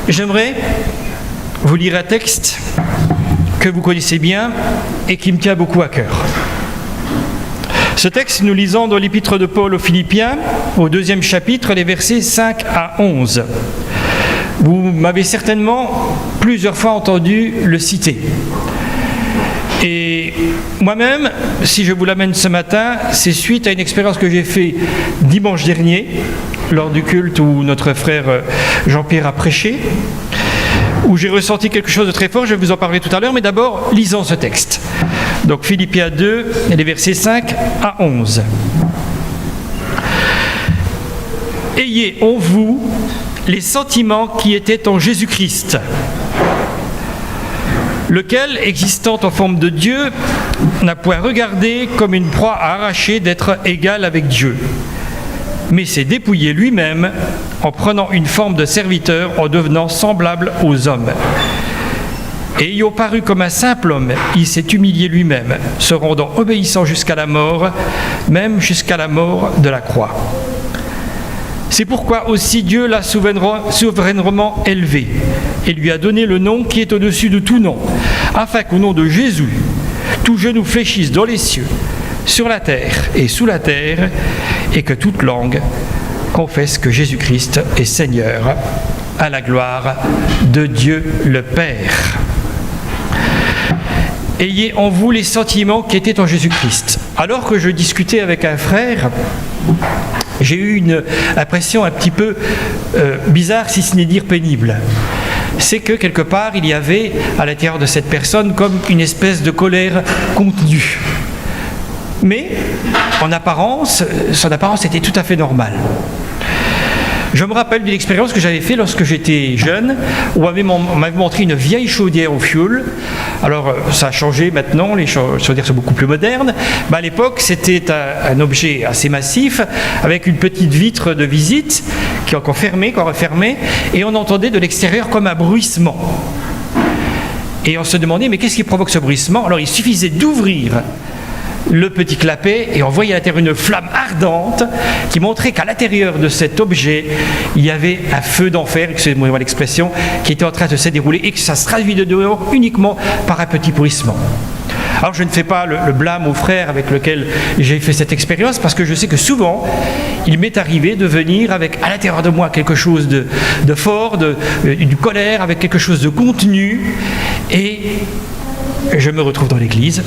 J'aimerais vous lire un texte que vous connaissez bien et qui me tient beaucoup à cœur. Ce texte, nous lisons dans l'épître de Paul aux Philippiens, au 2e chapitre, les versets 5 à 11. Vous m'avez certainement plusieurs fois entendu le citer. Et moi-même, si je vous l'amène ce matin, c'est suite à une expérience que j'ai faite dimanche dernier, lors du culte où notre frère Jean-Pierre a prêché, où j'ai ressenti quelque chose de très fort. Je vais vous en parler tout à l'heure, mais d'abord, lisons ce texte. Donc Philippiens 2, les versets 5 à 11. Ayez en vous les sentiments qui étaient en Jésus-Christ, lequel, existant en forme de Dieu, n'a point regardé comme une proie à arracher d'être égal avec Dieu, mais s'est dépouillé lui-même en prenant une forme de serviteur, en devenant semblable aux hommes. Et ayant paru comme un simple homme, il s'est humilié lui-même, se rendant obéissant jusqu'à la mort, même jusqu'à la mort de la croix. C'est pourquoi aussi Dieu l'a souverainement élevé et lui a donné le nom qui est au-dessus de tout nom, afin qu'au nom de Jésus, tout genou fléchisse dans les cieux, sur la terre et sous la terre, et que toute langue confesse que Jésus-Christ est Seigneur, à la gloire de Dieu le Père. Ayez en vous les sentiments qui étaient en Jésus-Christ. Alors que je discutais avec un frère, j'ai eu une impression un petit peu bizarre, si ce n'est dire pénible. C'est que quelque part, il y avait à l'intérieur de cette personne comme une espèce de colère contenue. Mais en apparence, son apparence était tout à fait normale. Je me rappelle d'une expérience que j'avais faite lorsque j'étais jeune, où on m'avait montré une vieille chaudière au fioul. Alors, ça a changé maintenant, les chaudières sont beaucoup plus modernes. Mais à l'époque, c'était un objet assez massif, avec une petite vitre de visite, qui est encore fermée, et on entendait de l'extérieur comme un bruissement. Et on se demandait, mais qu'est-ce qui provoque ce bruissement? Alors, il suffisait d'ouvrir le petit clapet et on voyait à l'intérieur une flamme ardente qui montrait qu'à l'intérieur de cet objet il y avait un feu d'enfer, excusez-moi l'expression, qui était en train de se dérouler et que ça se traduit de dehors uniquement par un petit bruissement. Alors je ne fais pas le blâme aux frères avec lesquels j'ai fait cette expérience, parce que je sais que souvent il m'est arrivé de venir avec à l'intérieur de moi quelque chose de fort, d'une colère, avec quelque chose de contenu, et je me retrouve dans l'église.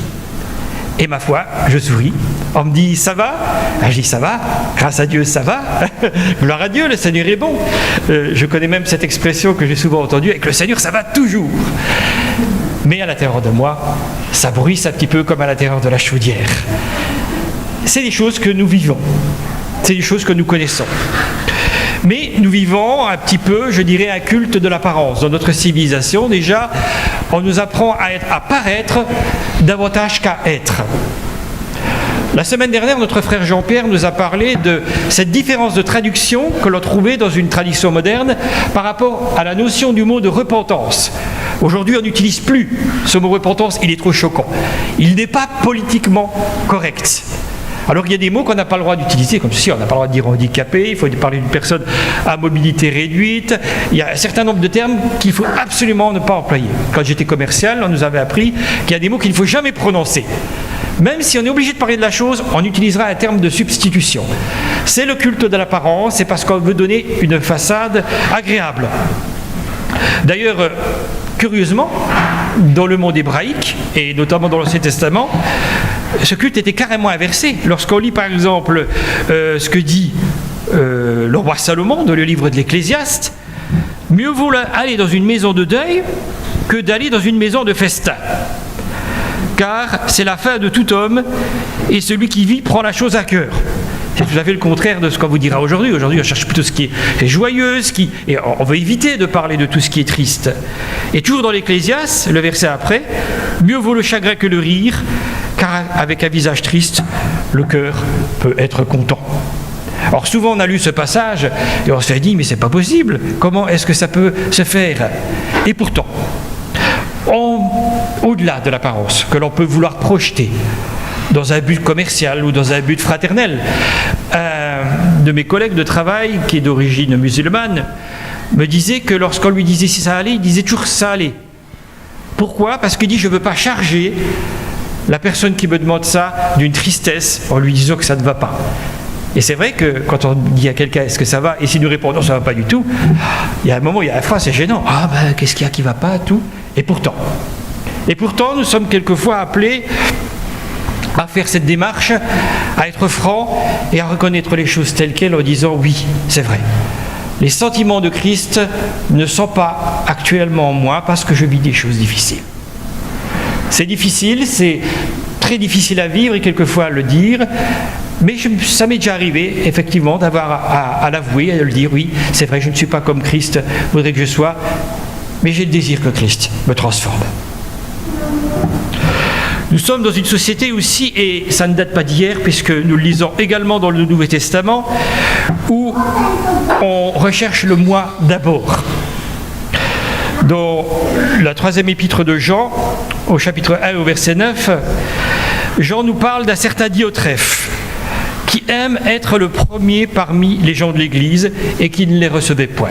Et ma foi, je souris. On me dit, ça va? Je dis, ça va. Grâce à Dieu, ça va. Gloire à Dieu, le Seigneur est bon. Je connais même cette expression que j'ai souvent entendue, avec le Seigneur, ça va toujours. Mais à l'intérieur de moi, ça bruisse un petit peu comme à l'intérieur de la chaudière. C'est des choses que nous vivons. C'est des choses que nous connaissons. Mais nous vivons un petit peu, je dirais, un culte de l'apparence. Dans notre civilisation, déjà, on nous apprend à paraître davantage qu'à être. La semaine dernière, notre frère Jean-Pierre nous a parlé de cette différence de traduction que l'on trouvait dans une tradition moderne par rapport à la notion du mot de repentance. Aujourd'hui, on n'utilise plus ce mot repentance, il est trop choquant. Il n'est pas politiquement correct. Alors il y a des mots qu'on n'a pas le droit d'utiliser, comme ceci, on n'a pas le droit de dire handicapé, il faut parler d'une personne à mobilité réduite. Il y a un certain nombre de termes qu'il faut absolument ne pas employer. Quand j'étais commercial, on nous avait appris qu'il y a des mots qu'il ne faut jamais prononcer. Même si on est obligé de parler de la chose, on utilisera un terme de substitution. C'est le culte de l'apparence, c'est parce qu'on veut donner une façade agréable. D'ailleurs, curieusement, dans le monde hébraïque, et notamment dans l'Ancien Testament, ce culte était carrément inversé. Lorsqu'on lit par exemple ce que dit le roi Salomon dans le livre de l'Ecclésiaste, mieux vaut aller dans une maison de deuil que d'aller dans une maison de festin. Car c'est la fin de tout homme, et celui qui vit prend la chose à cœur. C'est tout à fait le contraire de ce qu'on vous dira aujourd'hui. Aujourd'hui, on cherche plutôt ce qui est joyeux, et on veut éviter de parler de tout ce qui est triste. Et toujours dans l'Ecclésiaste, le verset après, mieux vaut le chagrin que le rire, car avec un visage triste, le cœur peut être content. Alors souvent on a lu ce passage et on s'est dit, mais c'est pas possible, comment est-ce que ça peut se faire? Et pourtant, au-delà de l'apparence que l'on peut vouloir projeter dans un but commercial ou dans un but fraternel, de mes collègues de travail, qui est d'origine musulmane, me disait que lorsqu'on lui disait si ça allait, il disait toujours ça allait. Pourquoi ? Parce qu'il dit je ne veux pas charger la personne qui me demande ça d'une tristesse en lui disant que ça ne va pas. Et c'est vrai que quand on dit à quelqu'un est-ce que ça va, et s'il nous répond non ça ne va pas du tout, il y a un moment, il y a la phrase, c'est gênant. Ah ben qu'est-ce qu'il y a qui ne va pas, tout. Et pourtant, nous sommes quelquefois appelés à faire cette démarche, à être francs et à reconnaître les choses telles quelles en disant oui, c'est vrai. Les sentiments de Christ ne sont pas actuellement en moi parce que je vis des choses difficiles. C'est difficile, c'est très difficile à vivre et quelquefois à le dire, mais ça m'est déjà arrivé effectivement d'avoir à l'avouer, à le dire, oui, c'est vrai, je ne suis pas comme Christ voudrait que je sois, mais j'ai le désir que Christ me transforme. Nous sommes dans une société aussi, et ça ne date pas d'hier, puisque nous le lisons également dans le Nouveau Testament, où on recherche le moi d'abord. Dans la 3e épître de Jean, au chapitre 1 au verset 9, Jean nous parle d'un certain Diotrephe, qui aime être le premier parmi les gens de l'Église et qui ne les recevait point.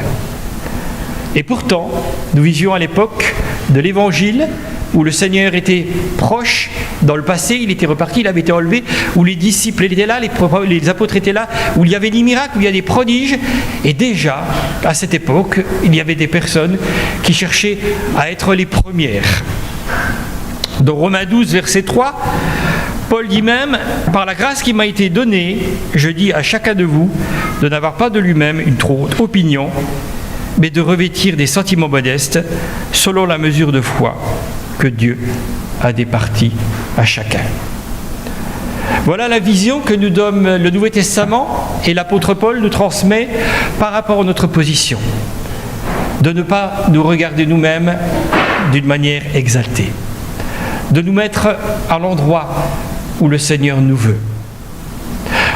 Et pourtant, nous vivions à l'époque de l'Évangile, où le Seigneur était proche, dans le passé, il était reparti, il avait été enlevé, où les disciples étaient là, les apôtres étaient là, où il y avait des miracles, où il y a des prodiges. Et déjà, à cette époque, il y avait des personnes qui cherchaient à être les premières. Dans Romains 12, verset 3, Paul dit même, « Par la grâce qui m'a été donnée, je dis à chacun de vous de n'avoir pas de lui-même une trop haute opinion, mais de revêtir des sentiments modestes selon la mesure de foi que Dieu a départie à chacun. » Voilà la vision que nous donne le Nouveau Testament et l'apôtre Paul nous transmet par rapport à notre position. De ne pas nous regarder nous-mêmes d'une manière exaltée. De nous mettre à l'endroit où le Seigneur nous veut.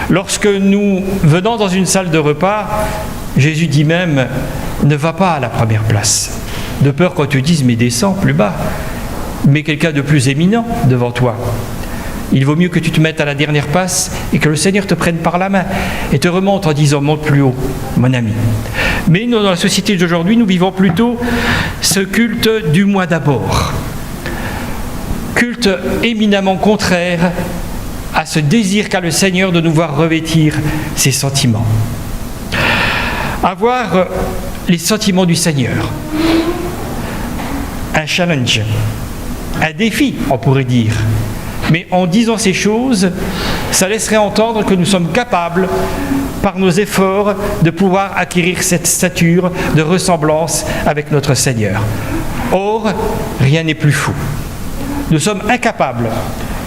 Lorsque nous venons dans une salle de repas, Jésus dit même « Ne va pas à la première place ». De peur qu'on te dise « Mais descends plus bas ». Mais quelqu'un de plus éminent devant toi. Il vaut mieux que tu te mettes à la dernière place et que le Seigneur te prenne par la main et te remonte en disant « Monte plus haut, mon ami ». Mais nous, dans la société d'aujourd'hui, nous vivons plutôt ce culte du moi d'abord. Culte éminemment contraire à ce désir qu'a le Seigneur de nous voir revêtir ses sentiments. Avoir les sentiments du Seigneur. Un challenge. Un défi, on pourrait dire. Mais en disant ces choses, ça laisserait entendre que nous sommes capables, par nos efforts, de pouvoir acquérir cette stature de ressemblance avec notre Seigneur. Or, rien n'est plus fou. Nous sommes incapables,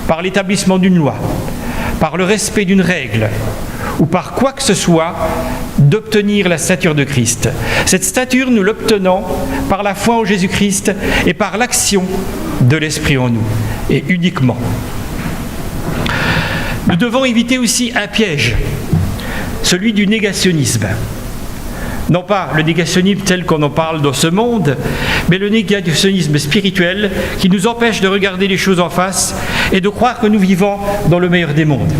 par l'établissement d'une loi, par le respect d'une règle, ou par quoi que ce soit, d'obtenir la stature de Christ. Cette stature, nous l'obtenons par la foi en Jésus-Christ et par l'action de l'Esprit en nous, et uniquement. Nous devons éviter aussi un piège, celui du négationnisme. Non pas le négationnisme tel qu'on en parle dans ce monde, mais le négationnisme spirituel qui nous empêche de regarder les choses en face et de croire que nous vivons dans le meilleur des mondes.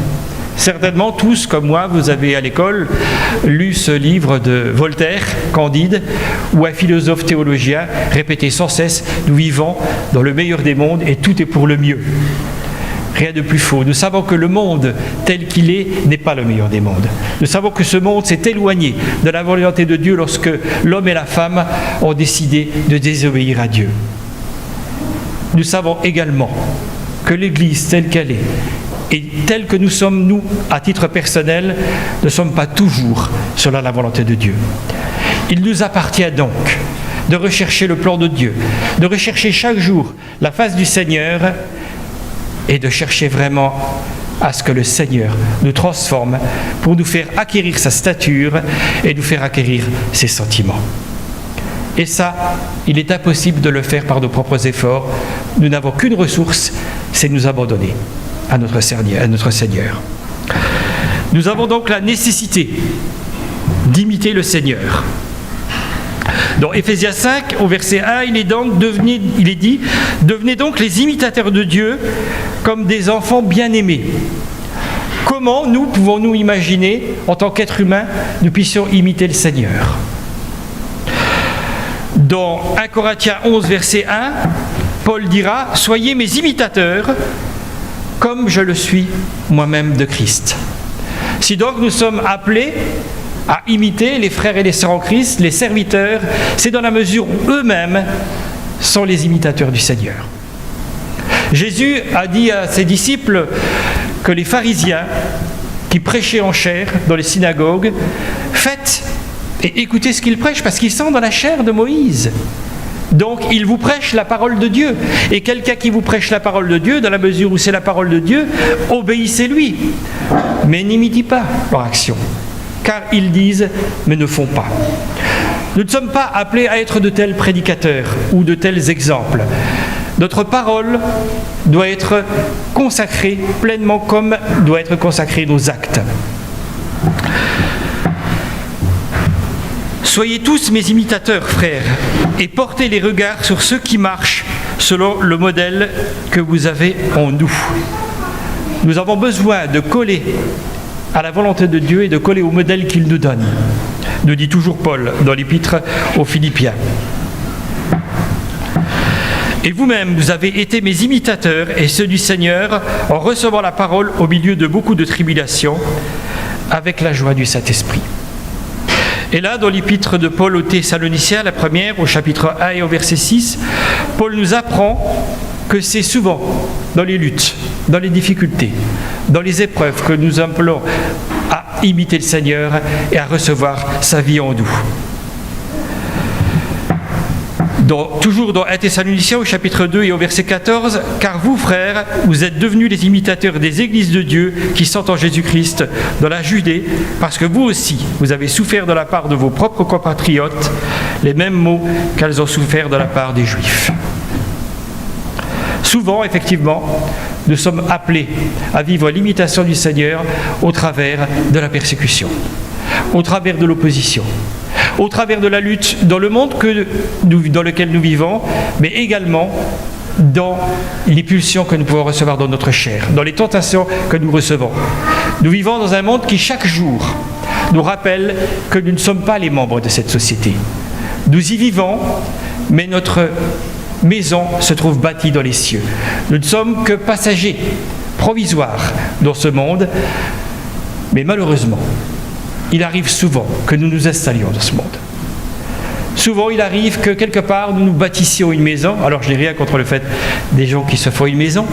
Certainement tous, comme moi, vous avez à l'école lu ce livre de Voltaire, Candide, où un philosophe théologien répétait sans cesse « Nous vivons dans le meilleur des mondes et tout est pour le mieux ». Rien de plus faux. Nous savons que le monde tel qu'il est n'est pas le meilleur des mondes. Nous savons que ce monde s'est éloigné de la volonté de Dieu lorsque l'homme et la femme ont décidé de désobéir à Dieu. Nous savons également que l'Église telle qu'elle est et telle que nous sommes, nous, à titre personnel, ne sommes pas toujours selon la volonté de Dieu. Il nous appartient donc de rechercher le plan de Dieu, de rechercher chaque jour la face du Seigneur et de chercher vraiment à ce que le Seigneur nous transforme pour nous faire acquérir sa stature et nous faire acquérir ses sentiments. Et ça, il est impossible de le faire par nos propres efforts. Nous n'avons qu'une ressource, c'est nous abandonner à notre Seigneur. Nous avons donc la nécessité d'imiter le Seigneur. Dans Éphésiens 5, au verset 1, il est dit « Devenez donc les imitateurs de Dieu comme des enfants bien-aimés. » comment nous pouvons-nous imaginer, en tant qu'être humain, nous puissions imiter le Seigneur? Dans 1 Corinthiens 11, verset 1, Paul dira « Soyez mes imitateurs, comme je le suis moi-même de Christ. » Si donc nous sommes appelés à imiter les frères et les sœurs en Christ, les serviteurs, c'est dans la mesure où eux-mêmes sont les imitateurs du Seigneur. Jésus a dit à ses disciples que les pharisiens qui prêchaient en chair dans les synagogues, faites et écoutez ce qu'ils prêchent parce qu'ils sont dans la chair de Moïse. Donc, ils vous prêchent la parole de Dieu. Et quelqu'un qui vous prêche la parole de Dieu, dans la mesure où c'est la parole de Dieu, obéissez-lui. Mais n'imitez pas leur action. Car ils disent, mais ne font pas. Nous ne sommes pas appelés à être de tels prédicateurs ou de tels exemples. Notre parole doit être consacrée pleinement comme doit être consacrés nos actes. Soyez tous mes imitateurs, frères, et portez les regards sur ceux qui marchent selon le modèle que vous avez en nous. Nous avons besoin de coller à la volonté de Dieu et de coller au modèle qu'il nous donne, nous dit toujours Paul dans l'épître aux Philippiens. Et vous-même, vous avez été mes imitateurs et ceux du Seigneur en recevant la parole au milieu de beaucoup de tribulations avec la joie du Saint-Esprit. Et là, dans l'épître de Paul aux Thessaloniciens, la première, au chapitre 1 et au verset 6, Paul nous apprend que c'est souvent dans les luttes, dans les difficultés, dans les épreuves que nous appelons à imiter le Seigneur et à recevoir sa vie en nous. Toujours dans 1 Thessaloniciens au chapitre 2 et au verset 14, « Car vous, frères, vous êtes devenus les imitateurs des églises de Dieu qui sont en Jésus-Christ dans la Judée, parce que vous aussi, vous avez souffert de la part de vos propres compatriotes les mêmes maux qu'elles ont souffert de la part des Juifs. » Souvent, effectivement, nous sommes appelés à vivre l'imitation du Seigneur au travers de la persécution, au travers de l'opposition, au travers de la lutte dans le monde dans lequel nous vivons, mais également dans les pulsions que nous pouvons recevoir dans notre chair, dans les tentations que nous recevons. Nous vivons dans un monde qui, chaque jour, nous rappelle que nous ne sommes pas les membres de cette société. Nous y vivons, mais notre maison se trouve bâtie dans les cieux. Nous ne sommes que passagers, provisoires dans ce monde, mais malheureusement, il arrive souvent que nous nous installions dans ce monde. Souvent, il arrive que quelque part, nous nous bâtissions une maison. Alors, je n'ai rien contre le fait des gens qui se font une maison,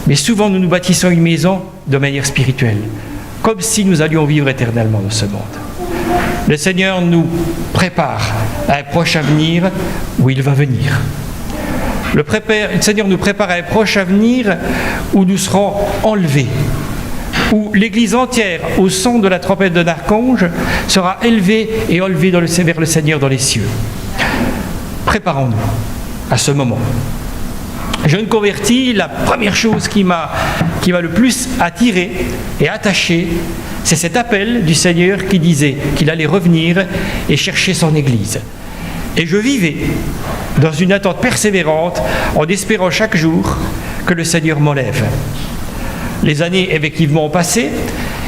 mais souvent, nous nous bâtissons une maison de manière spirituelle, comme si nous allions vivre éternellement dans ce monde. Le Seigneur nous prépare à un proche avenir où il va venir. Le Seigneur nous prépare à un proche avenir où nous serons enlevés, où l'Église entière, au son de la trompette d'un archange, sera élevée et enlevée vers le Seigneur dans les cieux. Préparons-nous à ce moment. Jeune converti, la première chose qui m'a le plus attiré et attaché, c'est cet appel du Seigneur qui disait qu'il allait revenir et chercher son Église. Et je vivais dans une attente persévérante, en espérant chaque jour que le Seigneur m'enlève. Les années, effectivement, ont passé.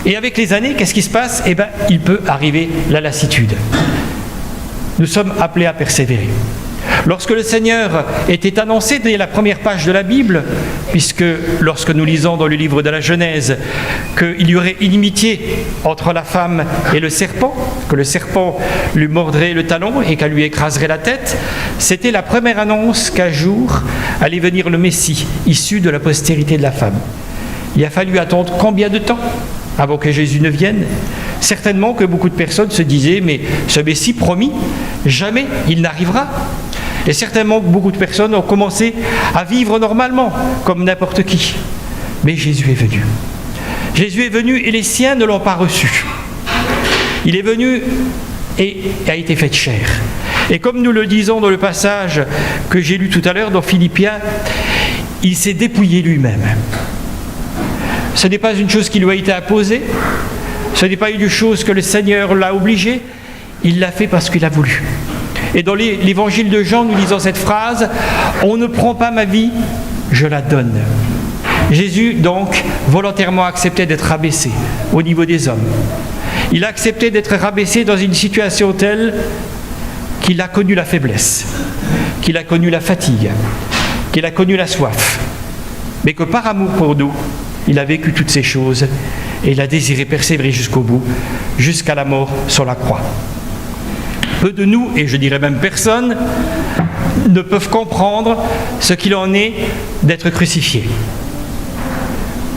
Et avec les années, qu'est-ce qui se passe? Eh bien, il peut arriver la lassitude. Nous sommes appelés à persévérer. Lorsque le Seigneur était annoncé dès la première page de la Bible, puisque lorsque nous lisons dans le livre de la Genèse qu'il y aurait inimitié entre la femme et le serpent, que le serpent lui mordrait le talon et qu'elle lui écraserait la tête, c'était la première annonce qu'un jour allait venir le Messie, issu de la postérité de la femme. Il a fallu attendre combien de temps avant que Jésus ne vienne? Certainement que beaucoup de personnes se disaient, mais ce Messie promis, jamais il n'arrivera. Et certainement que beaucoup de personnes ont commencé à vivre normalement, comme n'importe qui. Mais Jésus est venu. Jésus est venu et les siens ne l'ont pas reçu. Il est venu et a été fait chair. Et comme nous le disons dans le passage que j'ai lu tout à l'heure dans Philippiens, il s'est dépouillé lui-même. Ce n'est pas une chose qui lui a été imposée, ce n'est pas une chose que le Seigneur l'a obligé, il l'a fait parce qu'il a voulu. Et dans l'évangile de Jean, nous lisons cette phrase, « On ne prend pas ma vie, je la donne. » Jésus, donc, volontairement acceptait d'être rabaissé au niveau des hommes. Il a accepté d'être rabaissé dans une situation telle qu'il a connu la faiblesse, qu'il a connu la fatigue, qu'il a connu la soif, mais que par amour pour nous, il a vécu toutes ces choses et il a désiré persévérer jusqu'au bout, jusqu'à la mort sur la croix. Peu de nous, et je dirais même personne, ne peuvent comprendre ce qu'il en est d'être crucifié,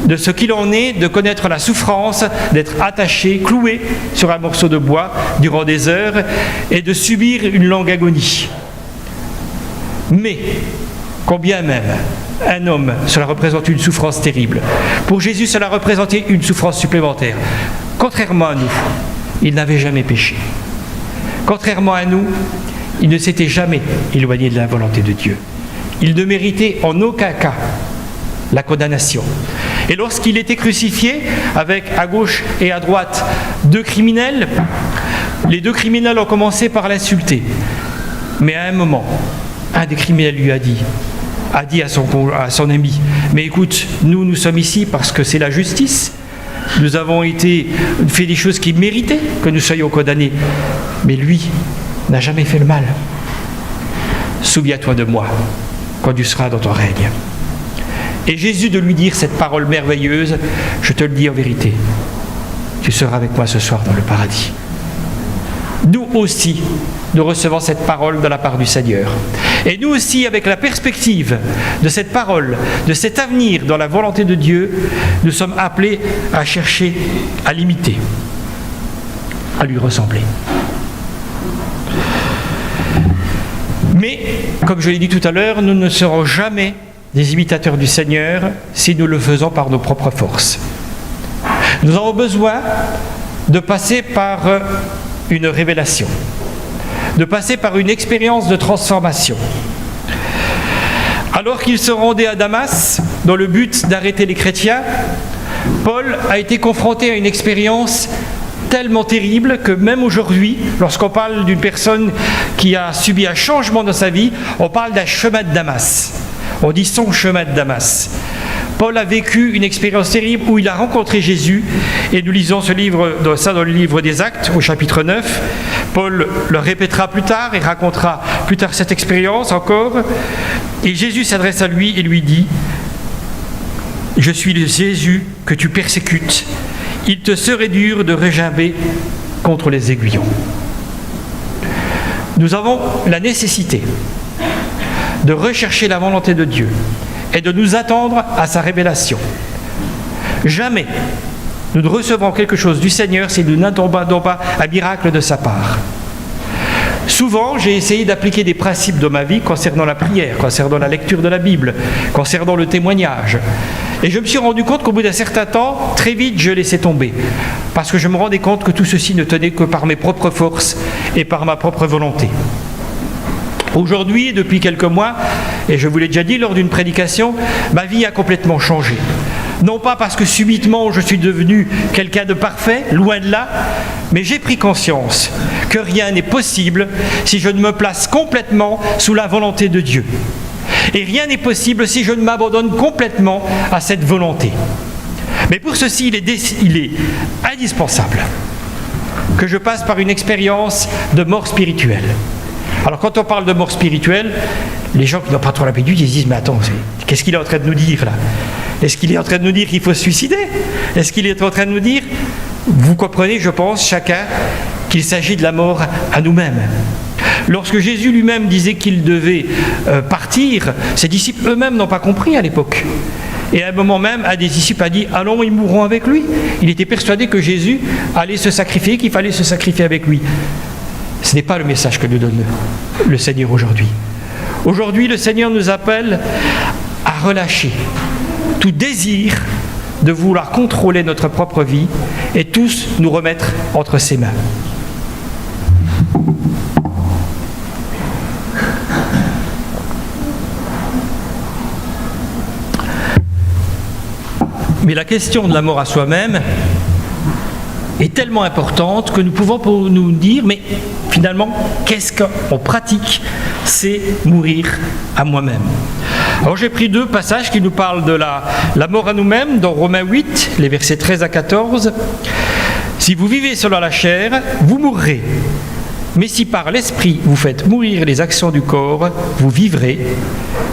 de ce qu'il en est de connaître la souffrance, d'être attaché, cloué sur un morceau de bois durant des heures et de subir une longue agonie. Mais, combien même un homme, cela représente une souffrance terrible. Pour Jésus, cela représentait une souffrance supplémentaire. Contrairement à nous, il n'avait jamais péché. Contrairement à nous, il ne s'était jamais éloigné de la volonté de Dieu. Il ne méritait en aucun cas la condamnation. Et lorsqu'il était crucifié, avec à gauche et à droite 2 criminels, les 2 criminels ont commencé par l'insulter. Mais à un moment, un des criminels lui a dit à son ami, « Mais écoute, nous sommes ici parce que c'est la justice. Nous avons fait des choses qui méritaient que nous soyons condamnés. Mais lui n'a jamais fait le mal. Souviens-toi de moi quand tu seras dans ton règne. » Et Jésus de lui dire cette parole merveilleuse, « Je te le dis en vérité, tu seras avec moi ce soir dans le paradis. » Nous aussi, nous recevons cette parole de la part du Seigneur. Et nous aussi, avec la perspective de cette parole, de cet avenir dans la volonté de Dieu, nous sommes appelés à chercher à l'imiter, à lui ressembler. Mais, comme je l'ai dit tout à l'heure, nous ne serons jamais des imitateurs du Seigneur si nous le faisons par nos propres forces. Nous avons besoin de passer par une révélation, de passer par une expérience de transformation. Alors qu'il se rendait à Damas, dans le but d'arrêter les chrétiens, Paul a été confronté à une expérience tellement terrible que même aujourd'hui, lorsqu'on parle d'une personne qui a subi un changement dans sa vie, on parle d'un chemin de Damas. On dit son chemin de Damas. Paul a vécu une expérience terrible où il a rencontré Jésus, et nous lisons ça dans le livre des Actes, au chapitre 9. Paul le répétera plus tard et racontera plus tard cette expérience encore. Et Jésus s'adresse à lui et lui dit « Je suis le Jésus que tu persécutes. Il te serait dur de regimber contre les aiguillons. » Nous avons la nécessité de rechercher la volonté de Dieu et de nous attendre à sa révélation. Jamais nous ne recevrons quelque chose du Seigneur si nous n'attendons pas un miracle de sa part. Souvent, j'ai essayé d'appliquer des principes dans ma vie concernant la prière, concernant la lecture de la Bible, concernant le témoignage. Et je me suis rendu compte qu'au bout d'un certain temps, très vite, je laissais tomber. Parce que je me rendais compte que tout ceci ne tenait que par mes propres forces et par ma propre volonté. Aujourd'hui, depuis quelques mois, et je vous l'ai déjà dit lors d'une prédication, ma vie a complètement changé. Non pas parce que subitement je suis devenu quelqu'un de parfait, loin de là, mais j'ai pris conscience que rien n'est possible si je ne me place complètement sous la volonté de Dieu. Et rien n'est possible si je ne m'abandonne complètement à cette volonté. Mais pour ceci, il est indispensable que je passe par une expérience de mort spirituelle. Alors quand on parle de mort spirituelle, les gens qui n'ont pas trop l'habitude, ils se disent « Mais attends, qu'est-ce qu'il est en train de nous dire là ? Est-ce qu'il est en train de nous dire qu'il faut se suicider ? Est-ce qu'il est en train de nous dire, vous comprenez, je pense, chacun, qu'il s'agit de la mort à nous-mêmes. Lorsque Jésus lui-même disait qu'il devait partir, ses disciples eux-mêmes n'ont pas compris à l'époque. Et à un moment même, un des disciples a dit « Allons, ils mourront avec lui ». Il était persuadé que Jésus allait se sacrifier, qu'il fallait se sacrifier avec lui. Ce n'est pas le message que nous donne le Seigneur aujourd'hui. Aujourd'hui, le Seigneur nous appelle à relâcher tout désir de vouloir contrôler notre propre vie et tous nous remettre entre ses mains. Mais la question de la mort à soi-même est tellement importante que nous pouvons pour nous dire, mais finalement, qu'est-ce qu'on pratique? C'est mourir à moi-même. Alors j'ai pris 2 passages qui nous parlent de la mort à nous-mêmes, dans Romains 8, les versets 13 à 14. « Si vous vivez selon la chair, vous mourrez. Mais si par l'Esprit vous faites mourir les actions du corps, vous vivrez,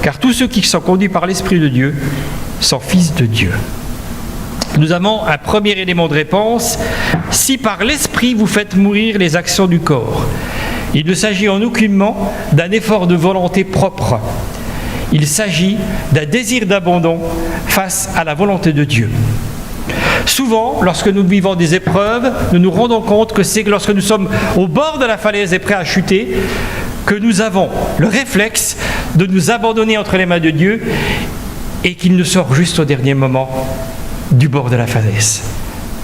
car tous ceux qui sont conduits par l'Esprit de Dieu sont fils de Dieu. » Nous avons un premier élément de réponse. Si par l'Esprit vous faites mourir les actions du corps, il ne s'agit en aucunement d'un effort de volonté propre. Il s'agit d'un désir d'abandon face à la volonté de Dieu. Souvent, lorsque nous vivons des épreuves, nous nous rendons compte que c'est lorsque nous sommes au bord de la falaise et prêts à chuter, que nous avons le réflexe de nous abandonner entre les mains de Dieu et qu'il nous sort juste au dernier moment du bord de la falaise.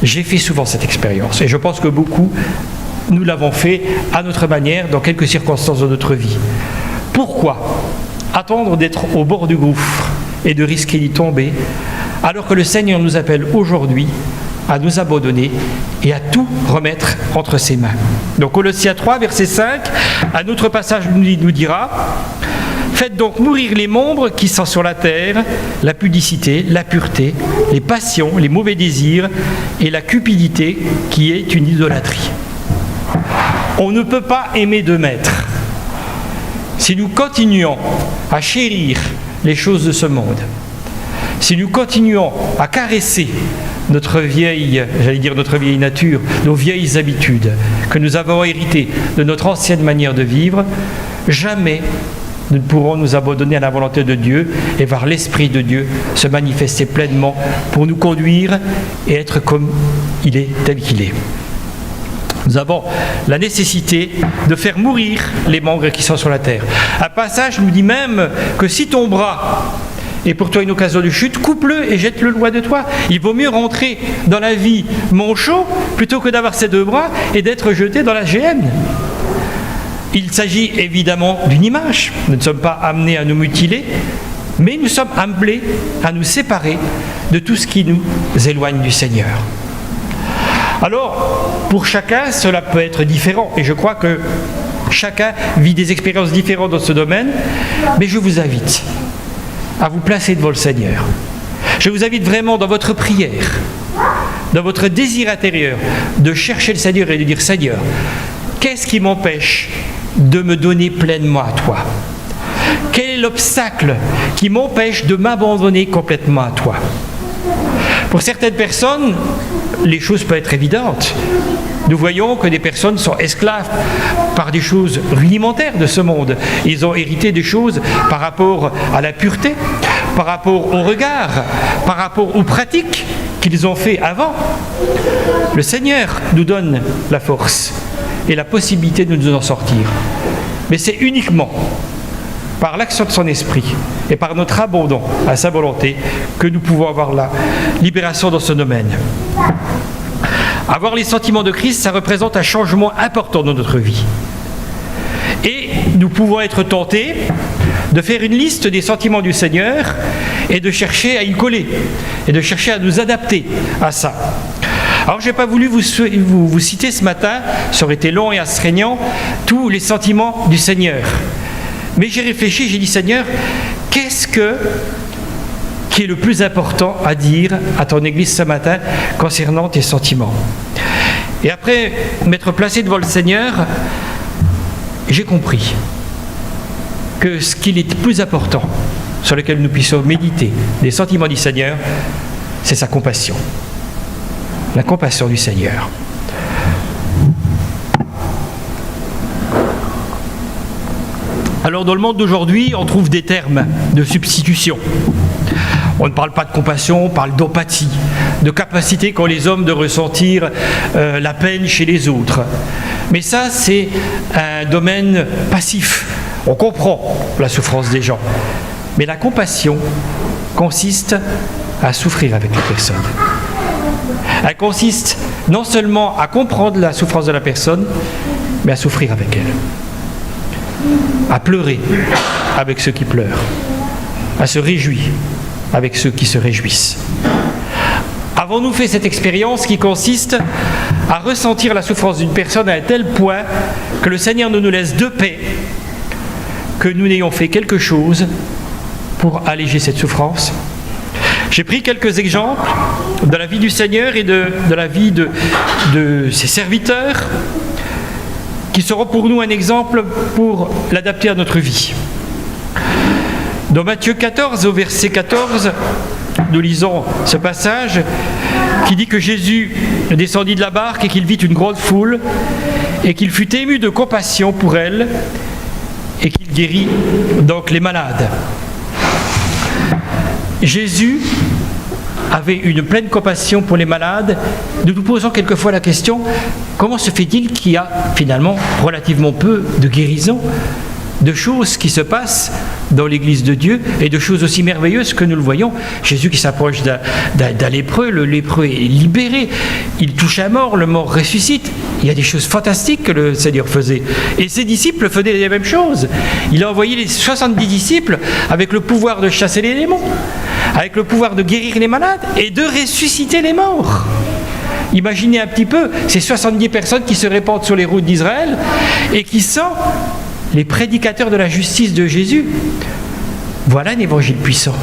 J'ai fait souvent cette expérience et je pense que beaucoup, nous l'avons fait à notre manière dans quelques circonstances de notre vie. Pourquoi attendre d'être au bord du gouffre et de risquer d'y tomber alors que le Seigneur nous appelle aujourd'hui à nous abandonner et à tout remettre entre ses mains? Donc Colossiens 3, verset 5, un autre passage nous dira: faites donc mourir les membres qui sont sur la terre, la pudicité, la pureté, les passions, les mauvais désirs et la cupidité qui est une idolâtrie. On ne peut pas aimer 2 maîtres. Si nous continuons à chérir les choses de ce monde, si nous continuons à caresser notre vieille nature, nos vieilles habitudes que nous avons héritées de notre ancienne manière de vivre, jamais nous ne pourrons nous abandonner à la volonté de Dieu et voir l'Esprit de Dieu se manifester pleinement pour nous conduire et être comme il est, tel qu'il est. Nous avons la nécessité de faire mourir les membres qui sont sur la terre. Un passage nous dit même que si ton bras est pour toi une occasion de chute, coupe-le et jette-le loin de toi. Il vaut mieux rentrer dans la vie manchot plutôt que d'avoir ces 2 bras et d'être jeté dans la géhenne. Il s'agit évidemment d'une image. Nous ne sommes pas amenés à nous mutiler, mais nous sommes appelés à nous séparer de tout ce qui nous éloigne du Seigneur. Alors, pour chacun, cela peut être différent. Et je crois que chacun vit des expériences différentes dans ce domaine. Mais je vous invite à vous placer devant le Seigneur. Je vous invite vraiment dans votre prière, dans votre désir intérieur, de chercher le Seigneur et de dire: Seigneur, qu'est-ce qui m'empêche de me donner pleinement à toi? Quel est l'obstacle qui m'empêche de m'abandonner complètement à toi? Pour certaines personnes, les choses peuvent être évidentes. Nous voyons que des personnes sont esclaves par des choses rudimentaires de ce monde. Ils ont hérité des choses par rapport à la pureté, par rapport au regard, par rapport aux pratiques qu'ils ont fait avant. Le Seigneur nous donne la force et la possibilité de nous en sortir. Mais c'est uniquement par l'action de son esprit et par notre abandon à sa volonté que nous pouvons avoir la libération dans ce domaine. Avoir les sentiments de Christ, ça représente un changement important dans notre vie. Et nous pouvons être tentés de faire une liste des sentiments du Seigneur et de chercher à y coller et de chercher à nous adapter à ça. Alors je n'ai pas voulu vous citer ce matin, ça aurait été long et astreignant, tous les sentiments du Seigneur. Mais j'ai réfléchi, j'ai dit: Seigneur, qu'est-ce qui est le plus important à dire à ton Église ce matin concernant tes sentiments? Et après m'être placé devant le Seigneur, j'ai compris que ce qu'il est le plus important sur lequel nous puissions méditer des sentiments du Seigneur, c'est sa compassion. La compassion du Seigneur. Alors dans le monde d'aujourd'hui, on trouve des termes de substitution. On ne parle pas de compassion, on parle d'empathie, de capacité qu'ont les hommes de ressentir la peine chez les autres. Mais ça, c'est un domaine passif. On comprend la souffrance des gens. Mais la compassion consiste à souffrir avec la personne. Elle consiste non seulement à comprendre la souffrance de la personne, mais à souffrir avec elle. À pleurer avec ceux qui pleurent, à se réjouir avec ceux qui se réjouissent, à Avons-nous fait cette expérience qui consiste à ressentir la souffrance d'une personne à un tel point que le Seigneur ne nous laisse de paix, que nous n'ayons fait quelque chose pour alléger cette souffrance? J'ai pris quelques exemples de la vie du Seigneur et de la vie de ses serviteurs qui seront pour nous un exemple pour l'adapter à notre vie. Dans Matthieu 14, au verset 14, nous lisons ce passage qui dit que Jésus descendit de la barque et qu'il vit une grande foule et qu'il fut ému de compassion pour elle et qu'il guérit donc les malades. Jésus avait une pleine compassion pour les malades. Nous nous posons quelquefois la question, comment se fait-il qu'il y a finalement relativement peu de guérisons, de choses qui se passent dans l'Église de Dieu et de choses aussi merveilleuses que nous le voyons. Jésus qui s'approche d'un lépreux, le lépreux est libéré, il touche un mort, le mort ressuscite. Il y a des choses fantastiques que le Seigneur faisait. Et ses disciples faisaient les mêmes choses. Il a envoyé les 70 disciples avec le pouvoir de chasser les démons, avec le pouvoir de guérir les malades et de ressusciter les morts. Imaginez un petit peu ces 70 personnes qui se répandent sur les routes d'Israël et qui sont les prédicateurs de la justice de Jésus. Voilà un évangile puissant,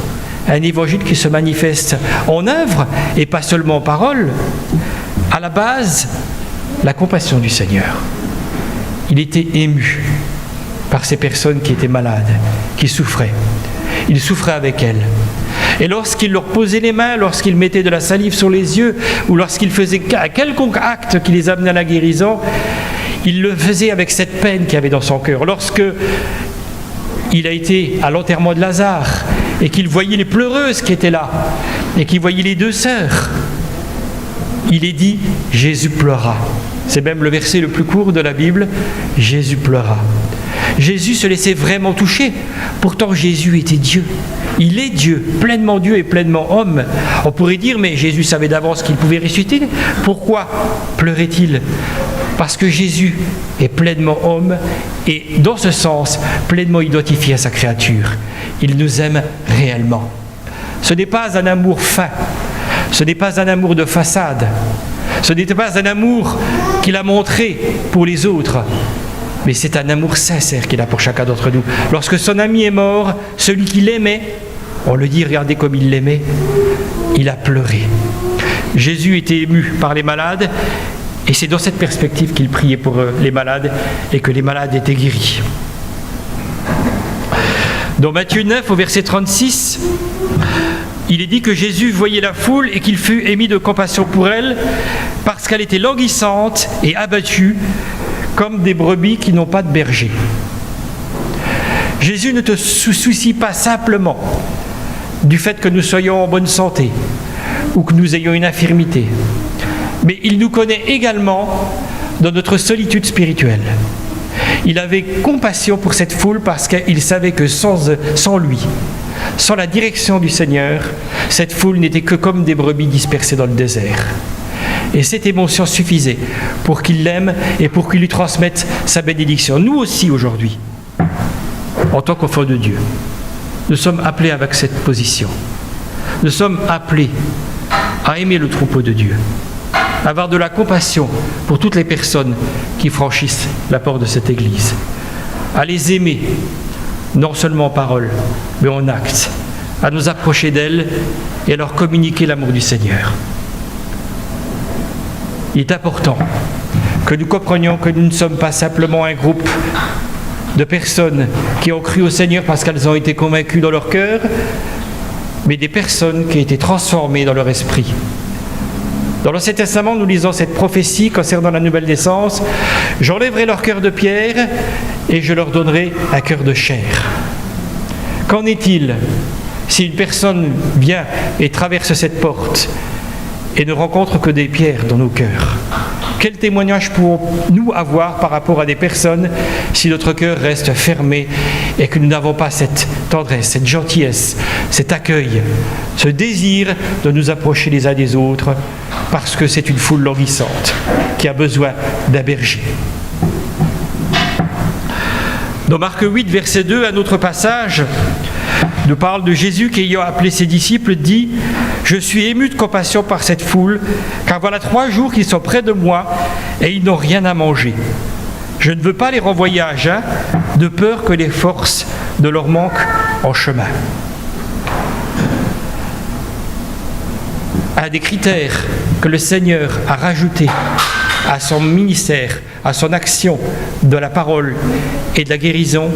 un évangile qui se manifeste en œuvre et pas seulement en parole. À la base, la compassion du Seigneur. Il était ému par ces personnes qui étaient malades, qui souffraient. Il souffrait avec elles. Et lorsqu'il leur posait les mains, lorsqu'il mettait de la salive sur les yeux, ou lorsqu'il faisait un quelconque acte qui les amenait à la guérison, il le faisait avec cette peine qu'il y avait dans son cœur. Lorsque il a été à l'enterrement de Lazare et qu'il voyait les pleureuses qui étaient là et qu'il voyait les deux sœurs, il est dit « Jésus pleura ». C'est même le verset le plus court de la Bible, « Jésus pleura ». Jésus se laissait vraiment toucher. Pourtant, Jésus était Dieu. Il est Dieu, pleinement Dieu et pleinement homme. On pourrait dire, mais Jésus savait d'avance qu'il pouvait ressusciter. Pourquoi pleurait-il ? Parce que Jésus est pleinement homme et, dans ce sens, pleinement identifié à sa créature. Il nous aime réellement. Ce n'est pas un amour fin. Ce n'est pas un amour de façade. Ce n'était pas un amour qu'il a montré pour les autres. Mais c'est un amour sincère qu'il a pour chacun d'entre nous. Lorsque son ami est mort, celui qu'il aimait, on le dit, regardez comme il l'aimait, il a pleuré. Jésus était ému par les malades, et c'est dans cette perspective qu'il priait pour les malades, et que les malades étaient guéris. Dans Matthieu 9, au verset 36, il est dit que Jésus voyait la foule et qu'il fut ému de compassion pour elle, parce qu'elle était languissante et abattue, comme des brebis qui n'ont pas de berger. Jésus ne te soucie pas simplement du fait que nous soyons en bonne santé ou que nous ayons une infirmité, mais il nous connaît également dans notre solitude spirituelle. Il avait compassion pour cette foule parce qu'il savait que sans lui, sans la direction du Seigneur, cette foule n'était que comme des brebis dispersées dans le désert. Et cette émotion suffisait pour qu'il l'aime et pour qu'il lui transmette sa bénédiction. Nous aussi aujourd'hui, en tant qu'enfants de Dieu, nous sommes appelés avec cette position. Nous sommes appelés à aimer le troupeau de Dieu, à avoir de la compassion pour toutes les personnes qui franchissent la porte de cette Église, à les aimer, non seulement en parole, mais en acte, à nous approcher d'elles et à leur communiquer l'amour du Seigneur. Il est important que nous comprenions que nous ne sommes pas simplement un groupe de personnes qui ont cru au Seigneur parce qu'elles ont été convaincues dans leur cœur, mais des personnes qui ont été transformées dans leur esprit. Dans l'Ancien Testament, nous lisons cette prophétie concernant la nouvelle naissance. « J'enlèverai leur cœur de pierre et je leur donnerai un cœur de chair. » Qu'en est-il si une personne vient et traverse cette porte et ne rencontre que des pierres dans nos cœurs? Quel témoignage pouvons-nous avoir par rapport à des personnes si notre cœur reste fermé et que nous n'avons pas cette tendresse, cette gentillesse, cet accueil, ce désir de nous approcher les uns des autres parce que c'est une foule languissante qui a besoin d'un berger? Dans Marc 8, verset 2, un autre passage nous parle de Jésus qui, ayant appelé ses disciples, dit « Je suis ému de compassion par cette foule, car voilà 3 jours qu'ils sont près de moi et ils n'ont rien à manger. Je ne veux pas les renvoyer à jeun, de peur que les forces ne leur manquent en chemin. Un des critères que le Seigneur a rajouté à son ministère, à son action de la parole et de la guérison,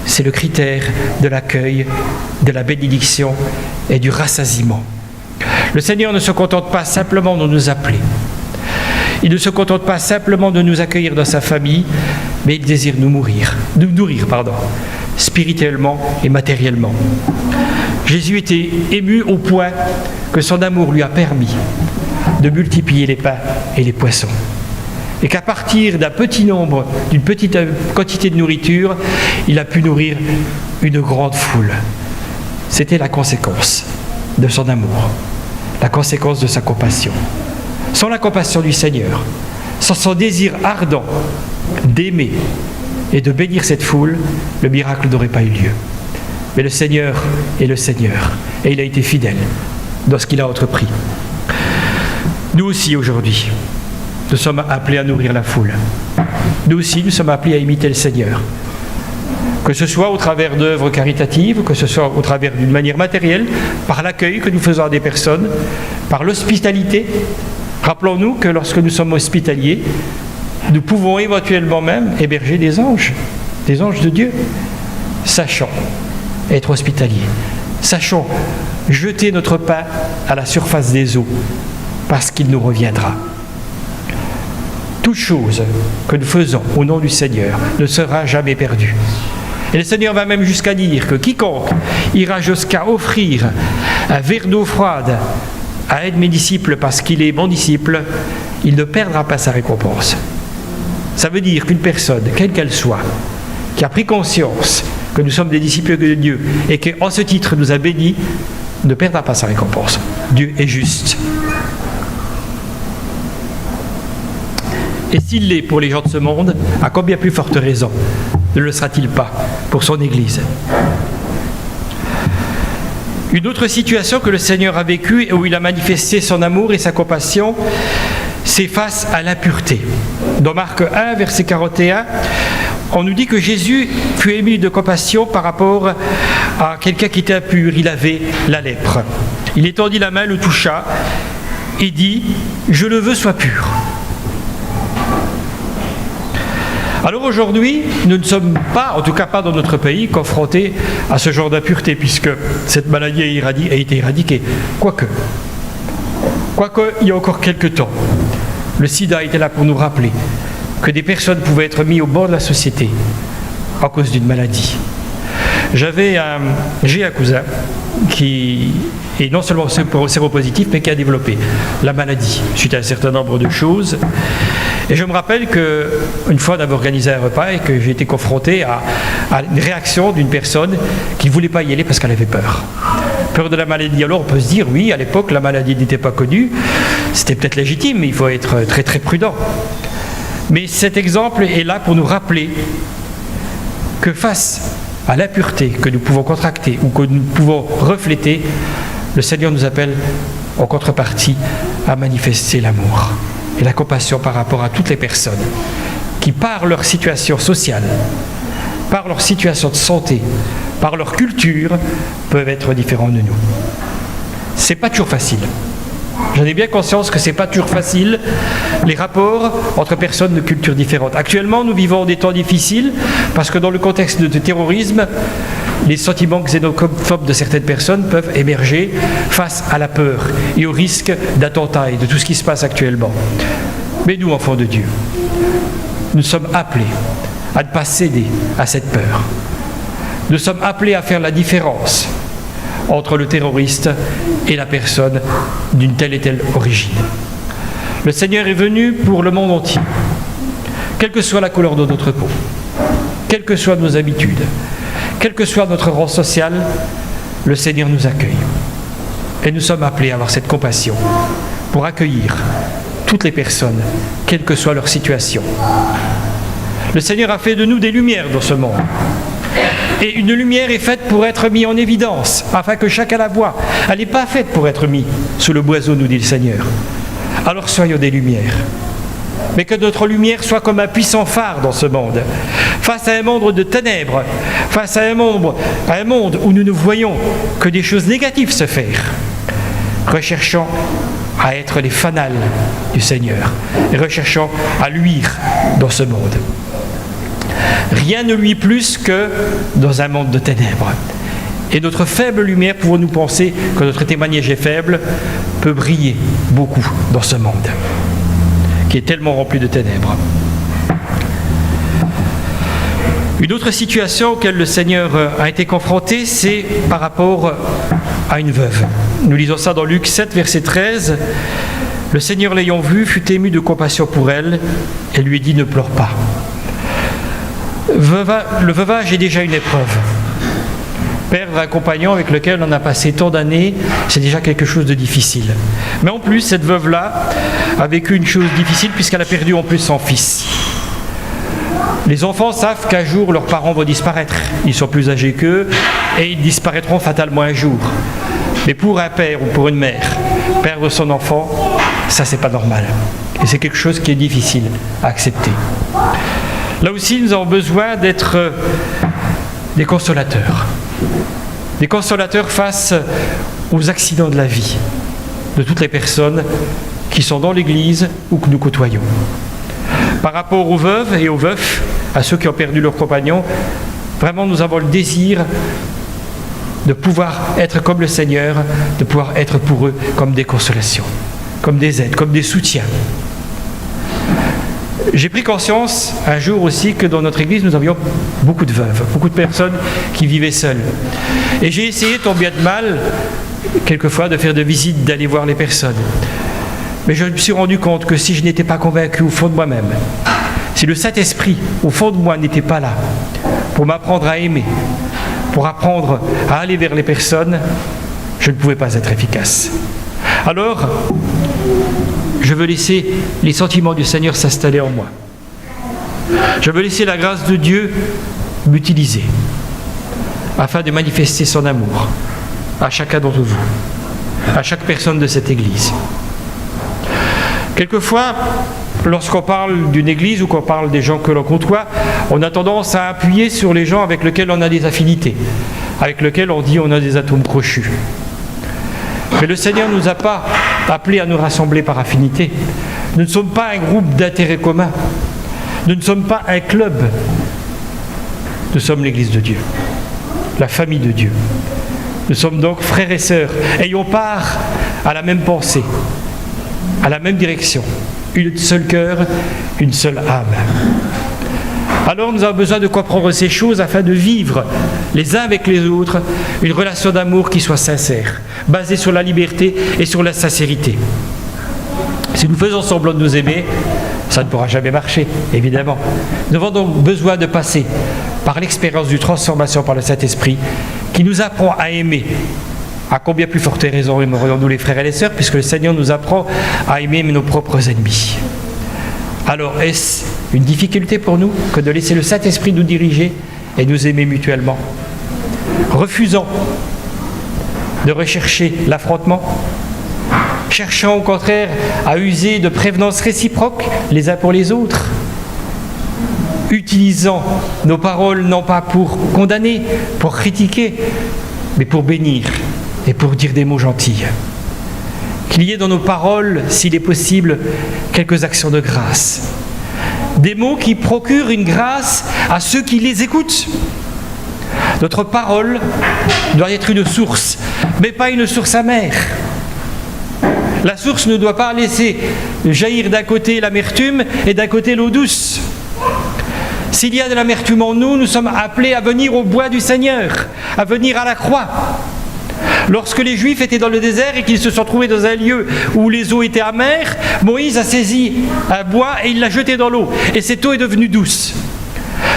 c'est le critère de l'accueil, de la bénédiction et du rassasiement. Le Seigneur ne se contente pas simplement de nous appeler. Il ne se contente pas simplement de nous accueillir dans sa famille, mais il désire nous nourrir, spirituellement et matériellement. Jésus était ému au point que son amour lui a permis de multiplier les pains et les poissons. Et qu'à partir d'un petit nombre, d'une petite quantité de nourriture, il a pu nourrir une grande foule. C'était la conséquence de son amour, la conséquence de sa compassion. Sans la compassion du Seigneur, sans son désir ardent d'aimer et de bénir cette foule, le miracle n'aurait pas eu lieu. Mais le Seigneur est le Seigneur, et il a été fidèle dans ce qu'il a entrepris. Nous aussi aujourd'hui, nous sommes appelés à nourrir la foule. Nous aussi, nous sommes appelés à imiter le Seigneur. Que ce soit au travers d'œuvres caritatives, que ce soit au travers d'une manière matérielle, par l'accueil que nous faisons à des personnes, par l'hospitalité. Rappelons-nous que lorsque nous sommes hospitaliers, nous pouvons éventuellement même héberger des anges de Dieu. Sachons être hospitaliers. Sachons jeter notre pain à la surface des eaux, parce qu'il nous reviendra. Toute chose que nous faisons au nom du Seigneur ne sera jamais perdue. Et le Seigneur va même jusqu'à dire que quiconque ira jusqu'à offrir un verre d'eau froide à un de mes disciples parce qu'il est mon disciple, il ne perdra pas sa récompense. Ça veut dire qu'une personne, quelle qu'elle soit, qui a pris conscience que nous sommes des disciples de Dieu et qu'en ce titre nous a bénis, ne perdra pas sa récompense. Dieu est juste. Et s'il l'est pour les gens de ce monde, à combien plus forte raison ne le sera-t-il pas pour son Église? Une autre situation que le Seigneur a vécue et où il a manifesté son amour et sa compassion, c'est face à l'impureté. Dans Marc 1, verset 41, on nous dit que Jésus fut ému de compassion par rapport à quelqu'un qui était impur. Il avait la lèpre. Il étendit la main, le toucha et dit « Je le veux, sois pur ». Alors aujourd'hui, nous ne sommes pas, en tout cas pas dans notre pays, confrontés à ce genre d'impureté, puisque cette maladie a été éradiquée. Quoique, il y a encore quelques temps, le sida était là pour nous rappeler que des personnes pouvaient être mises au bord de la société à cause d'une maladie. J'ai un cousin qui est non seulement séropositif, mais qui a développé la maladie suite à un certain nombre de choses. Et je me rappelle qu'une fois, on avait organisé un repas et que j'ai été confronté à une réaction d'une personne qui ne voulait pas y aller parce qu'elle avait peur. Peur de la maladie. Alors on peut se dire, oui, à l'époque, la maladie n'était pas connue. C'était peut-être légitime, mais il faut être très très prudent. Mais cet exemple est là pour nous rappeler que face à l'impureté que nous pouvons contracter ou que nous pouvons refléter, le Seigneur nous appelle en contrepartie à manifester l'amour et la compassion par rapport à toutes les personnes qui, par leur situation sociale, par leur situation de santé, par leur culture, peuvent être différents de nous. C'est pas toujours facile. J'en ai bien conscience que c'est pas toujours facile, les rapports entre personnes de cultures différentes. Actuellement, nous vivons des temps difficiles parce que dans le contexte de terrorisme, les sentiments xénophobes de certaines personnes peuvent émerger face à la peur et au risque d'attentats et de tout ce qui se passe actuellement. Mais nous, enfants de Dieu, nous sommes appelés à ne pas céder à cette peur. Nous sommes appelés à faire la différence entre le terroriste et la personne d'une telle et telle origine. Le Seigneur est venu pour le monde entier, quelle que soit la couleur de notre peau, quelles que soient nos habitudes, quel que soit notre rang social, le Seigneur nous accueille. Et nous sommes appelés à avoir cette compassion pour accueillir toutes les personnes, quelle que soit leur situation. Le Seigneur a fait de nous des lumières dans ce monde. Et une lumière est faite pour être mise en évidence, afin que chacun la voie. Elle n'est pas faite pour être mise sous le boiseau, nous dit le Seigneur. Alors soyons des lumières. Mais que notre lumière soit comme un puissant phare dans ce monde. Face à un monde de ténèbres, face à un monde où nous ne voyons que des choses négatives se faire, recherchons à être les fanals du Seigneur et recherchons à luire dans ce monde. Rien ne luit plus que dans un monde de ténèbres. Et notre faible lumière, pouvons-nous penser que notre témoignage est faible, peut briller beaucoup dans ce monde qui est tellement rempli de ténèbres. Une autre situation auquel le Seigneur a été confronté, c'est par rapport à une veuve. Nous lisons ça dans Luc 7, verset 13. Le Seigneur, l'ayant vue, fut ému de compassion pour elle et lui dit « Ne pleure pas ». Le veuvage est déjà une épreuve. Perdre un compagnon avec lequel on a passé tant d'années, c'est déjà quelque chose de difficile. Mais en plus, cette veuve-là a vécu une chose difficile puisqu'elle a perdu en plus son fils. Les enfants savent qu'un jour, leurs parents vont disparaître. Ils sont plus âgés qu'eux et ils disparaîtront fatalement un jour. Mais pour un père ou pour une mère, perdre son enfant, ça, c'est pas normal. Et c'est quelque chose qui est difficile à accepter. Là aussi, nous avons besoin d'être des consolateurs. Des consolateurs face aux accidents de la vie de toutes les personnes qui sont dans l'Église ou que nous côtoyons. Par rapport aux veuves et aux veufs, à ceux qui ont perdu leur compagnon, vraiment nous avons le désir de pouvoir être comme le Seigneur, de pouvoir être pour eux comme des consolations, comme des aides, comme des soutiens. J'ai pris conscience un jour aussi que dans notre église, nous avions beaucoup de veuves, beaucoup de personnes qui vivaient seules. Et j'ai essayé, tant bien de mal, quelquefois, de faire des visites, d'aller voir les personnes. Mais je me suis rendu compte que si je n'étais pas convaincu au fond de moi-même, si le Saint-Esprit, au fond de moi, n'était pas là pour m'apprendre à aimer, pour apprendre à aller vers les personnes, je ne pouvais pas être efficace. Alors, je veux laisser les sentiments du Seigneur s'installer en moi. Je veux laisser la grâce de Dieu m'utiliser afin de manifester son amour à chacun d'entre vous, à chaque personne de cette Église. Quelquefois, lorsqu'on parle d'une Église ou qu'on parle des gens que l'on côtoie, on a tendance à appuyer sur les gens avec lesquels on a des affinités, avec lesquels on dit on a des atomes crochus. Mais le Seigneur ne nous a pas appelés à nous rassembler par affinité. Nous ne sommes pas un groupe d'intérêts communs. Nous ne sommes pas un club. Nous sommes l'Église de Dieu, la famille de Dieu. Nous sommes donc frères et sœurs, ayons part à la même pensée, à la même direction, un seul cœur, une seule âme. Alors nous avons besoin de comprendre ces choses afin de vivre les uns avec les autres une relation d'amour qui soit sincère, basée sur la liberté et sur la sincérité. Si nous faisons semblant de nous aimer, ça ne pourra jamais marcher, évidemment. Nous avons donc besoin de passer par l'expérience d'une transformation par le Saint-Esprit qui nous apprend à aimer. À combien plus forte raison aimerions-nous les frères et les sœurs, puisque le Seigneur nous apprend à aimer nos propres ennemis. Alors, est-ce une difficulté pour nous que de laisser le Saint-Esprit nous diriger et nous aimer mutuellement? Refusons de rechercher l'affrontement. Cherchons au contraire à user de prévenance réciproque les uns pour les autres. Utilisons nos paroles non pas pour condamner, pour critiquer, mais pour bénir et pour dire des mots gentils. Qu'il y ait dans nos paroles, s'il est possible, quelques actions de grâce. Des mots qui procurent une grâce à ceux qui les écoutent. Notre parole doit être une source, mais pas une source amère. La source ne doit pas laisser jaillir d'un côté l'amertume et d'un côté l'eau douce. S'il y a de l'amertume en nous, nous sommes appelés à venir au bois du Seigneur, à venir à la croix. Lorsque les Juifs étaient dans le désert et qu'ils se sont trouvés dans un lieu où les eaux étaient amères, Moïse a saisi un bois et il l'a jeté dans l'eau. Et cette eau est devenue douce.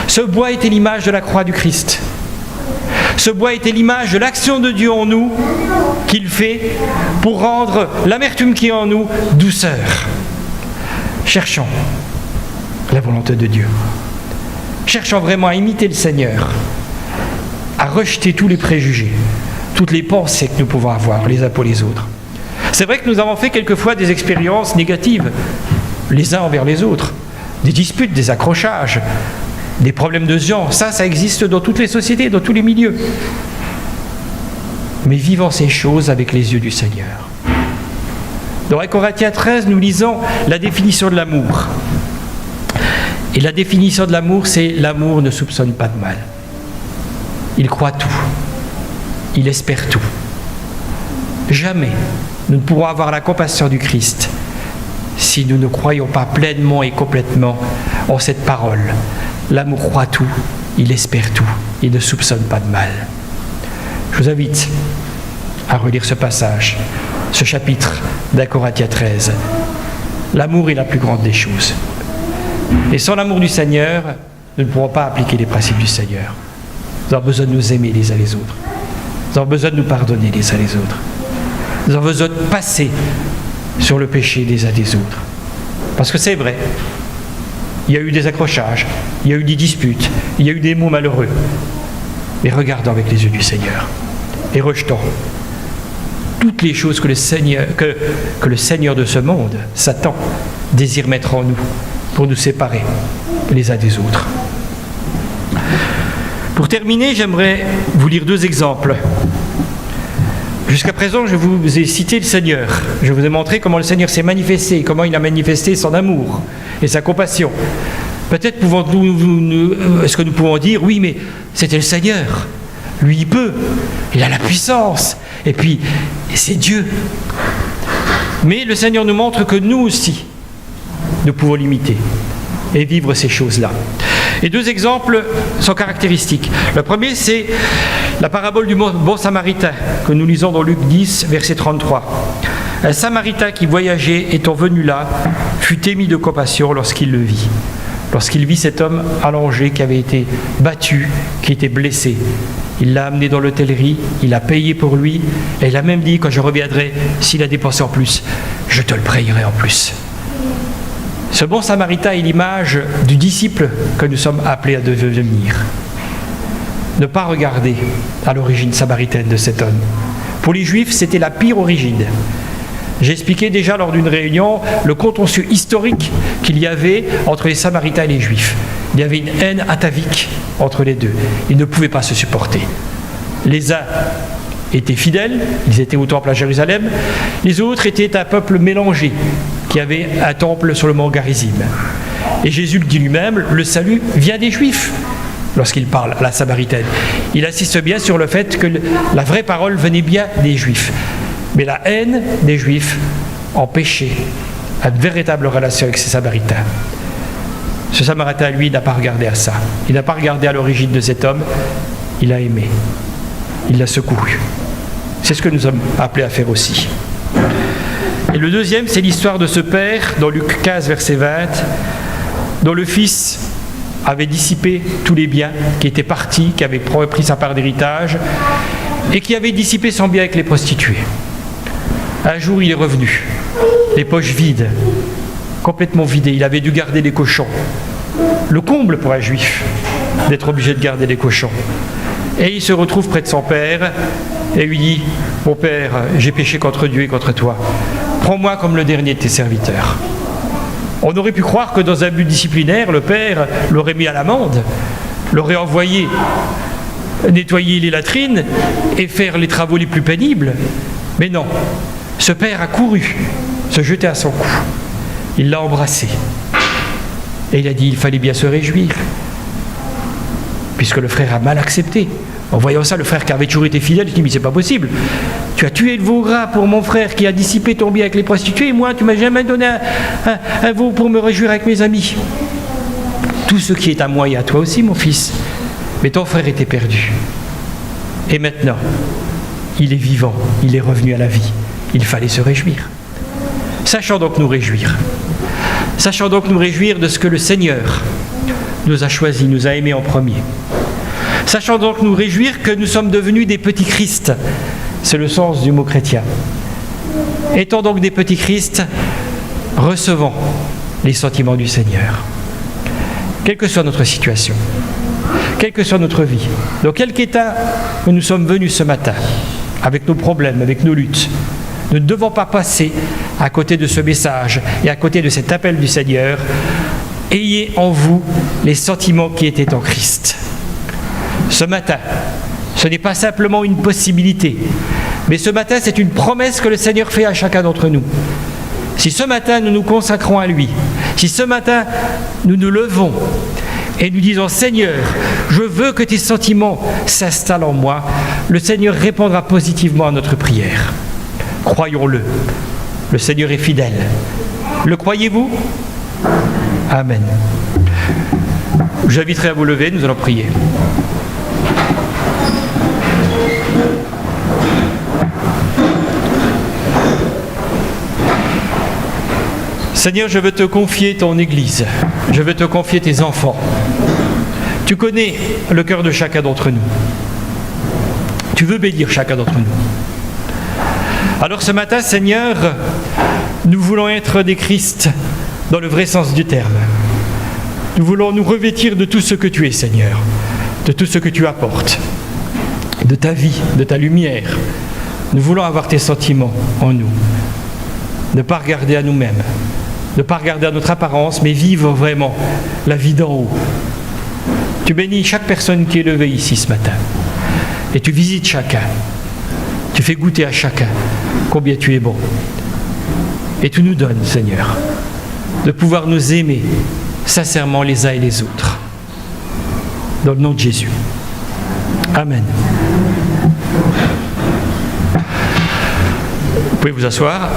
Ce bois était l'image de la croix du Christ. Ce bois était l'image de l'action de Dieu en nous qu'il fait pour rendre l'amertume qui est en nous douceur. Cherchons la volonté de Dieu. Cherchons vraiment à imiter le Seigneur à rejeter tous les préjugés, toutes les pensées que nous pouvons avoir les uns pour les autres. C'est vrai que nous avons fait quelquefois des expériences négatives, les uns envers les autres, des disputes, des accrochages, des problèmes de genre. Ça existe dans toutes les sociétés, dans tous les milieux. Mais vivons ces choses avec les yeux du Seigneur. Dans 1 Corinthiens 13, nous lisons la définition de l'amour. Et la définition de l'amour, c'est l'amour ne soupçonne pas de mal. Il croit tout. Il espère tout. Jamais nous ne pourrons avoir la compassion du Christ si nous ne croyons pas pleinement et complètement en cette parole. L'amour croit tout, il espère tout, il ne soupçonne pas de mal. Je vous invite à relire ce passage, ce chapitre d'A Corinthiens 13. L'amour est la plus grande des choses. Et sans l'amour du Seigneur, nous ne pourrons pas appliquer les principes du Seigneur. Nous avons besoin de nous aimer les uns les autres. Nous avons besoin de nous pardonner les uns les autres. Nous avons besoin de passer sur le péché des uns des autres. Parce que c'est vrai, il y a eu des accrochages, il y a eu des disputes, il y a eu des mots malheureux. Mais regardons avec les yeux du Seigneur et rejetons toutes les choses que le Seigneur de ce monde, Satan, désire mettre en nous pour nous séparer les uns des autres. Pour terminer, j'aimerais vous lire 2 exemples. Jusqu'à présent, je vous ai cité le Seigneur. Je vous ai montré comment le Seigneur s'est manifesté, comment il a manifesté son amour et sa compassion. Peut-être est-ce que nous pouvons dire, oui, mais c'était le Seigneur. Lui, il peut. Il a la puissance. Et puis, c'est Dieu. Mais le Seigneur nous montre que nous aussi, nous pouvons l'imiter et vivre ces choses-là. Et 2 exemples sont caractéristiques. Le premier, c'est la parabole du bon samaritain que nous lisons dans Luc 10, verset 33. Un samaritain qui voyageait, étant venu là, fut émis de compassion lorsqu'il le vit. Lorsqu'il vit cet homme allongé qui avait été battu, qui était blessé. Il l'a amené dans l'hôtellerie, il a payé pour lui, et il a même dit, quand je reviendrai, s'il a dépensé en plus, je te le payerai en plus. Ce bon samaritain est l'image du disciple que nous sommes appelés à devenir. Ne pas regarder à l'origine samaritaine de cet homme. Pour les Juifs, c'était la pire origine. J'ai expliqué déjà lors d'une réunion le contentieux historique qu'il y avait entre les Samaritains et les Juifs. Il y avait une haine atavique entre les deux. Ils ne pouvaient pas se supporter. Les uns étaient fidèles, ils étaient au temple à Jérusalem. Les autres étaient un peuple mélangé, qui avait un temple sur le mont Garizim. Et Jésus le dit lui-même, le salut vient des Juifs. Lorsqu'il parle à la Samaritaine, il insiste bien sur le fait que la vraie parole venait bien des Juifs. Mais la haine des Juifs empêchait une véritable relation avec ces Samaritains. Ce Samaritain, lui, n'a pas regardé à ça. Il n'a pas regardé à l'origine de cet homme. Il a aimé. Il l'a secouru. C'est ce que nous sommes appelés à faire aussi. Et le deuxième, c'est l'histoire de ce père, dans Luc 15, verset 20, dont le fils avait dissipé tous les biens, qui était parti, qui avait pris sa part d'héritage, et qui avait dissipé son bien avec les prostituées. Un jour, il est revenu, les poches vides, complètement vidées. Il avait dû garder des cochons. Le comble pour un juif, d'être obligé de garder des cochons. Et il se retrouve près de son père, et lui dit, « Mon père, j'ai péché contre Dieu et contre toi. Prends-moi comme le dernier de tes serviteurs. » On aurait pu croire que dans un but disciplinaire, le père l'aurait mis à l'amende, l'aurait envoyé nettoyer les latrines et faire les travaux les plus pénibles. Mais non, ce père a couru, se jeter à son cou. Il l'a embrassé. Et il a dit, il fallait bien se réjouir, puisque le frère a mal accepté. En voyant ça, le frère qui avait toujours été fidèle, il dit, mais c'est pas possible. Tu as tué le veau gras pour mon frère qui a dissipé ton bien avec les prostituées, et moi, tu m'as jamais donné un veau pour me réjouir avec mes amis. Tout ce qui est à moi et à toi aussi, mon fils. Mais ton frère était perdu. Et maintenant, il est vivant, il est revenu à la vie. Il fallait se réjouir. Sachons donc nous réjouir. Sachons donc nous réjouir de ce que le Seigneur nous a choisi, nous a aimés en premier. Sachons donc nous réjouir que nous sommes devenus des petits Christ. C'est le sens du mot chrétien. Étant donc des petits Christ, recevons les sentiments du Seigneur. Quelle que soit notre situation, quelle que soit notre vie, dans quelque état que nous sommes venus ce matin, avec nos problèmes, avec nos luttes, nous ne devons pas passer à côté de ce message et à côté de cet appel du Seigneur. Ayez en vous les sentiments qui étaient en Christ. Ce matin, ce n'est pas simplement une possibilité, mais ce matin, c'est une promesse que le Seigneur fait à chacun d'entre nous. Si ce matin, nous nous consacrons à lui, si ce matin, nous nous levons et nous disons « Seigneur, je veux que tes sentiments s'installent en moi », le Seigneur répondra positivement à notre prière. Croyons-le, le Seigneur est fidèle. Le croyez-vous ? Amen. J'inviterai à vous lever, nous allons prier. Seigneur, je veux te confier ton Église, je veux te confier tes enfants. Tu connais le cœur de chacun d'entre nous. Tu veux bénir chacun d'entre nous. Alors ce matin, Seigneur, nous voulons être des Christ dans le vrai sens du terme. Nous voulons nous revêtir de tout ce que tu es, Seigneur, de tout ce que tu apportes, de ta vie, de ta lumière. Nous voulons avoir tes sentiments en nous. Ne pas regarder à nous-mêmes, ne pas regarder à notre apparence, mais vivre vraiment la vie d'en haut. Tu bénis chaque personne qui est levée ici ce matin. Et tu visites chacun. Tu fais goûter à chacun combien tu es bon. Et tu nous donnes, Seigneur, de pouvoir nous aimer sincèrement les uns et les autres. Dans le nom de Jésus. Amen. Vous pouvez vous asseoir.